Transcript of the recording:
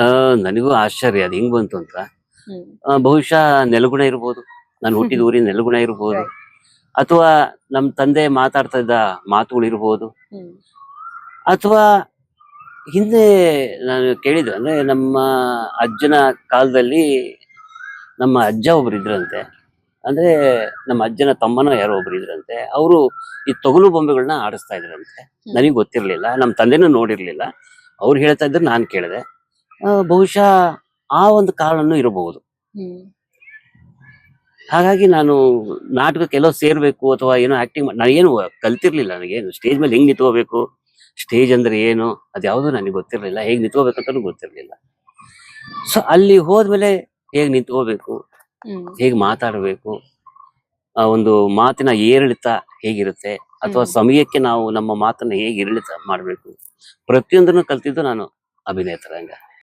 ಆ ನನಗೂ ಆಶ್ಚರ್ಯ ಅದು ಹೆಂಗ್ ಬಂತು ಅಂತ. ಹ್ಮ್ ಬಹುಶಃ ನೆಲಗುಣ ಇರ್ಬೋದು, ನಾನು ಹುಟ್ಟಿದ ಊರಿನ ನೆಲಗುಣ ಇರ್ಬೋದು, ಅಥವಾ ನಮ್ ತಂದೆ ಮಾತಾಡ್ತಾ ಇದ್ದ ಮಾತುಗಳು ಇರ್ಬೋದು, ಹ್ಮ್ ಅಥವಾ ಹಿಂದೆ ನಾನು ಕೇಳಿದ್ದು ಅಂದ್ರೆ ನಮ್ಮ ಅಜ್ಜನ ಕಾಲದಲ್ಲಿ ನಮ್ಮ ಅಜ್ಜ ಒಬ್ರು ಇದ್ರಂತೆ. ಅಂದ್ರೆ ನಮ್ಮ ಅಜ್ಜನ ತಮ್ಮನೋ ಯಾರೋ ಒಬ್ರು ಇದ್ರಂತೆ. ಅವರು ಈ ತೊಗಲು ಬೊಂಬೆಗಳನ್ನ ಆಡಿಸ್ತಾ ಇದ್ರಂತೆ. ನನಗೆ ಗೊತ್ತಿರ್ಲಿಲ್ಲ, ನಮ್ಮ ತಂದೆನೂ ನೋಡಿರ್ಲಿಲ್ಲ. ಅವ್ರು ಹೇಳ್ತಾ ಇದ್ರು, ನಾನು ಕೇಳಿದೆ. ಬಹುಶಃ ಆ ಒಂದು ಕಾರಣನೂ ಇರಬಹುದು. ಹ್ಮ್ ಹಾಗಾಗಿ ನಾನು ನಾಟಕಕ್ಕೆ ಎಲ್ಲೋ ಸೇರ್ಬೇಕು ಅಥವಾ ಏನೋ ಆಕ್ಟಿಂಗ್ ನಾನೇನು ಕಲ್ತಿರ್ಲಿಲ್ಲ. ನನಗೇನು ಸ್ಟೇಜ್ ಮೇಲೆ ಹೆಂಗ್ ನಿಂತ್ಕೋಬೇಕು, ಸ್ಟೇಜ್ ಅಂದ್ರೆ ಏನು, ಅದ್ಯಾವುದು ನನಗೆ ಗೊತ್ತಿರ್ಲಿಲ್ಲ. ಹೇಗ್ ನಿಂತ್ಕೋಬೇಕಂತನೂ ಗೊತ್ತಿರ್ಲಿಲ್ಲ. ಸೊ ಅಲ್ಲಿ ಹೋದ್ಮೇಲೆ ಹೇಗ್ ನಿಂತ್ಕೋಬೇಕು, ಹ್ಮ್ ಹೇಗ್ ಮಾತಾಡಬೇಕು, ಆ ಒಂದು ಮಾತಿನ ಏರಿಳಿತ ಹೇಗಿರುತ್ತೆ, ಅಥವಾ ಹ್ಮ್ ಸಮಯಕ್ಕೆ ನಾವು ನಮ್ಮ ಮಾತನ್ನ ಹೇಗೆ ಏರಿಳಿತ ಮಾಡಬೇಕು, ಪ್ರತಿಯೊಂದನ್ನು ಕಲ್ತಿದ್ದು ನಾನು ಅಭಿನಯ ತರಂಗ.